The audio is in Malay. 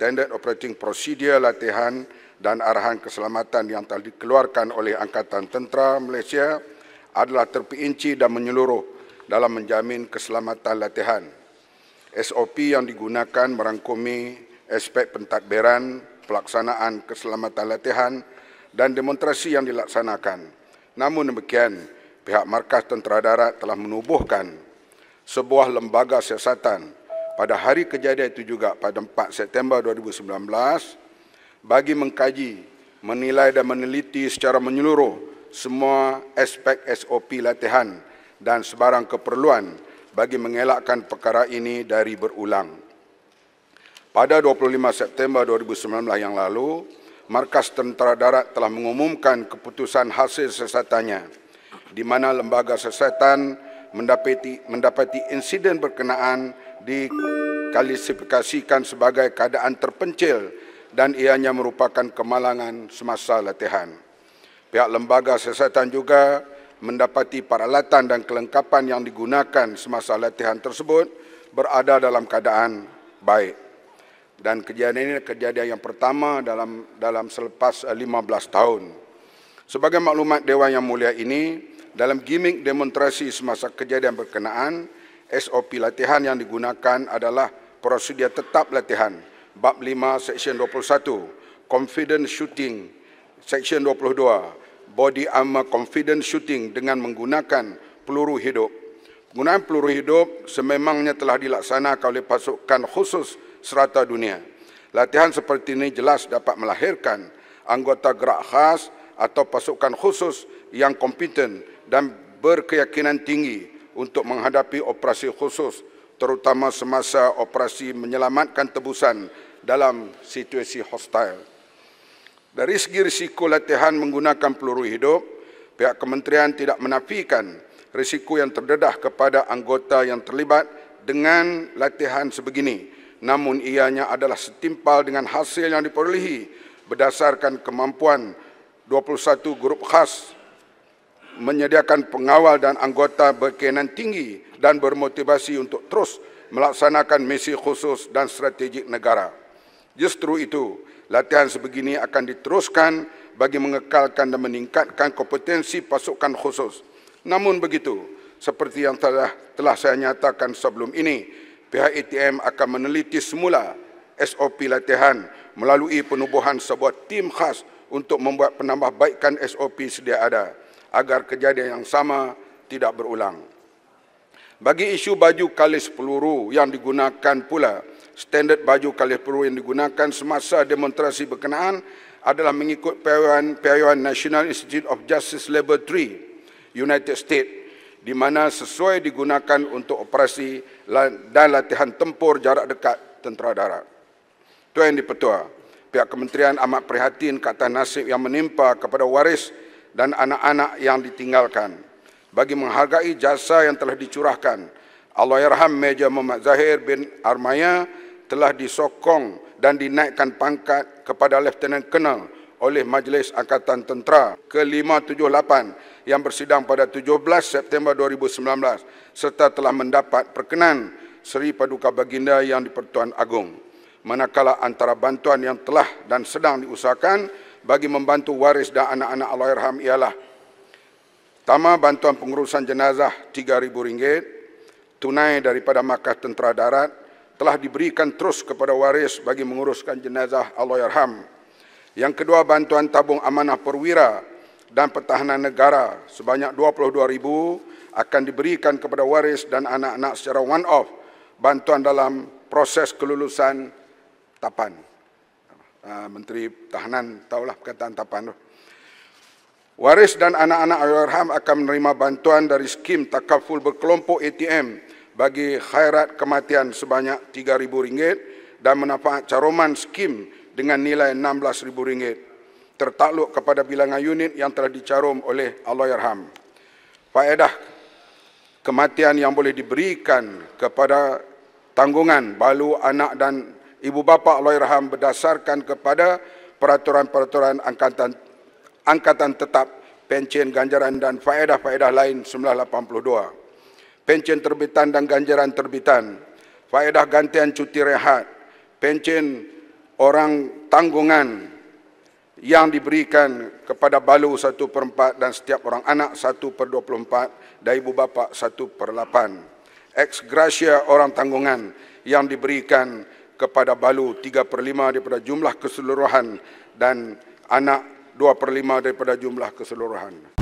Standard Operating Procedure latihan dan arahan keselamatan yang telah dikeluarkan oleh Angkatan Tentera Malaysia adalah terperinci dan menyeluruh dalam menjamin keselamatan latihan. SOP yang digunakan merangkumi aspek pentadbiran, pelaksanaan keselamatan latihan dan demonstrasi yang dilaksanakan. Namun demikian, pihak Markas Tentera Darat telah menubuhkan sebuah lembaga siasatan pada hari kejadian itu juga pada 4 September 2019 bagi mengkaji, menilai dan meneliti secara menyeluruh semua aspek SOP latihan dan sebarang keperluan bagi mengelakkan perkara ini dari berulang. Pada 25 September 2019 yang lalu, Markas Tentera Darat telah mengumumkan keputusan hasil siasatannya, di mana lembaga siasatan mendapati insiden berkenaan diklasifikasikan sebagai keadaan terpencil dan ianya merupakan kemalangan semasa latihan. Pihak lembaga siasatan juga mendapati peralatan dan kelengkapan yang digunakan semasa latihan tersebut berada dalam keadaan baik. Dan kejadian ini kejadian yang pertama dalam selepas 15 tahun. Sebagai maklumat Dewan Yang Mulia ini, dalam gimmick demonstrasi semasa kejadian berkenaan, SOP latihan yang digunakan adalah prosedur tetap latihan, Bab 5, Seksyen 21, Confident Shooting, Seksyen 22, Body Armor Confident Shooting dengan menggunakan peluru hidup. Penggunaan peluru hidup sememangnya telah dilaksanakan oleh pasukan khusus serata dunia. Latihan seperti ini jelas dapat melahirkan anggota gerak khas atau pasukan khusus yang kompeten dan berkeyakinan tinggi untuk menghadapi operasi khusus, terutama semasa operasi menyelamatkan tebusan dalam situasi hostile. Dari segi risiko latihan menggunakan peluru hidup, pihak kementerian tidak menafikan risiko yang terdedah kepada anggota yang terlibat dengan latihan sebegini. Namun ianya adalah setimpal dengan hasil yang diperolehi berdasarkan kemampuan 21 grup khas menyediakan pengawal dan anggota berkeyakinan tinggi dan bermotivasi untuk terus melaksanakan misi khusus dan strategik negara. Justru itu, latihan sebegini akan diteruskan bagi mengekalkan dan meningkatkan kompetensi pasukan khusus. Namun begitu, seperti yang telah saya nyatakan sebelum ini, pihak ATM akan meneliti semula SOP latihan melalui penubuhan sebuah tim khas untuk membuat penambahbaikan SOP sedia ada agar kejadian yang sama tidak berulang. Bagi isu baju kalis peluru yang digunakan pula, standard baju kalis peluru yang digunakan semasa demonstrasi berkenaan adalah mengikut piawaian National Institute of Justice Level 3, United States, di mana sesuai digunakan untuk operasi dan latihan tempur jarak dekat tentera darat. Tuan Dipertua, pihak kementerian amat prihatin ke atas nasib yang menimpa kepada waris dan anak-anak yang ditinggalkan. Bagi menghargai jasa yang telah dicurahkan, Allahyarham Meja Muhammad Zahir bin Armaya telah disokong dan dinaikkan pangkat kepada Lieutenant Colonel oleh Majlis Angkatan Tentera ke-578 yang bersidang pada 17 September 2019 serta telah mendapat perkenan Seri Paduka Baginda Yang di-Pertuan Agong. Manakala antara bantuan yang telah dan sedang diusahakan bagi membantu waris dan anak-anak Allahyarham ialah: pertama, bantuan pengurusan jenazah RM3,000 tunai daripada Markas Tentera Darat telah diberikan terus kepada waris bagi menguruskan jenazah Allahyarham. Yang kedua, bantuan tabung amanah perwira dan pertahanan negara sebanyak RM22,000 akan diberikan kepada waris dan anak-anak secara one-off bantuan dalam proses kelulusan tapan. Menteri Pertahanan tahulah perkataan tapan tu. Waris dan anak-anak Allahyarham akan menerima bantuan dari skim takaful berkelompok ATM bagi khairat kematian sebanyak RM3,000 dan manfaat caroman skim dengan nilai RM16,000 tertakluk kepada bilangan unit yang telah dicarum oleh Allahyarham. Faedah kematian yang boleh diberikan kepada tanggungan balu anak dan ibu bapa Allahyarham berdasarkan kepada peraturan-peraturan angkatan tetap, pencen, ganjaran dan faedah-faedah lain 1982. Pencen terbitan dan ganjaran terbitan, faedah gantian cuti rehat, pencen orang tanggungan yang diberikan kepada balu 1/4 dan setiap orang anak 1/24 dan ibu bapa 1/8. Ex gratia orang tanggungan yang diberikan kepada balu 3/5 daripada jumlah keseluruhan dan anak 2/5 daripada jumlah keseluruhan.